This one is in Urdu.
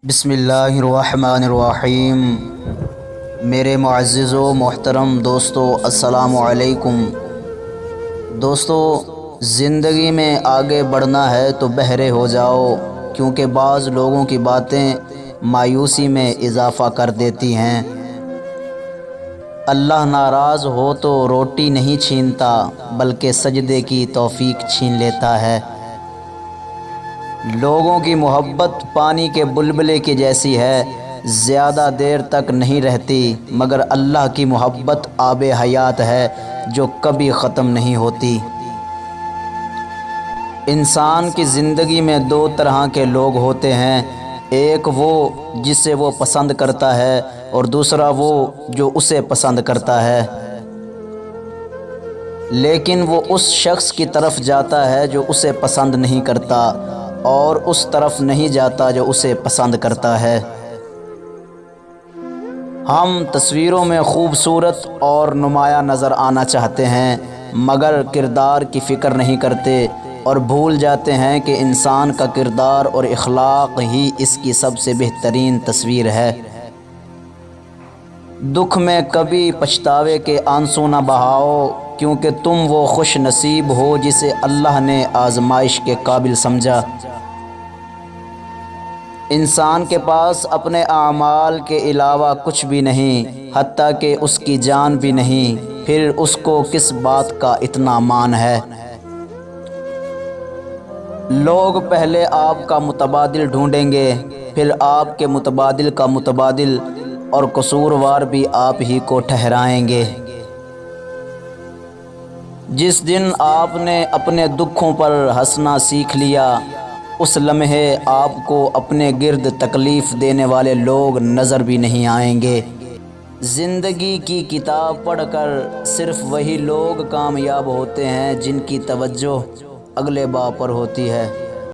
بسم اللہ الرحمن الرحیم۔ میرے معزز و محترم دوستو، السلام علیکم۔ دوستو، زندگی میں آگے بڑھنا ہے تو بہرے ہو جاؤ، کیونکہ بعض لوگوں کی باتیں مایوسی میں اضافہ کر دیتی ہیں۔ اللہ ناراض ہو تو روٹی نہیں چھینتا، بلکہ سجدے کی توفیق چھین لیتا ہے۔ لوگوں کی محبت پانی کے بلبلے کی جیسی ہے، زیادہ دیر تک نہیں رہتی، مگر اللہ کی محبت آب حیات ہے جو کبھی ختم نہیں ہوتی۔ انسان کی زندگی میں دو طرح کے لوگ ہوتے ہیں، ایک وہ جسے وہ پسند کرتا ہے اور دوسرا وہ جو اسے پسند کرتا ہے۔ لیکن وہ اس شخص کی طرف جاتا ہے جو اسے پسند نہیں کرتا، اور اس طرف نہیں جاتا جو اسے پسند کرتا ہے۔ ہم تصویروں میں خوبصورت اور نمایاں نظر آنا چاہتے ہیں، مگر کردار کی فکر نہیں کرتے اور بھول جاتے ہیں کہ انسان کا کردار اور اخلاق ہی اس کی سب سے بہترین تصویر ہے۔ دکھ میں کبھی پچھتاوے کے آنسو نہ بہاؤ، کیونکہ تم وہ خوش نصیب ہو جسے اللہ نے آزمائش کے قابل سمجھا۔ انسان کے پاس اپنے اعمال کے علاوہ کچھ بھی نہیں، حتیٰ کہ اس کی جان بھی نہیں، پھر اس کو کس بات کا اتنا مان ہے؟ لوگ پہلے آپ کا متبادل ڈھونڈیں گے، پھر آپ کے متبادل کا متبادل، اور قصوروار بھی آپ ہی کو ٹھہرائیں گے۔ جس دن آپ نے اپنے دکھوں پر ہنسنا سیکھ لیا، اس لمحے آپ کو اپنے گرد تکلیف دینے والے لوگ نظر بھی نہیں آئیں گے۔ زندگی کی کتاب پڑھ کر صرف وہی لوگ کامیاب ہوتے ہیں جن کی توجہ اگلے باب پر ہوتی ہے۔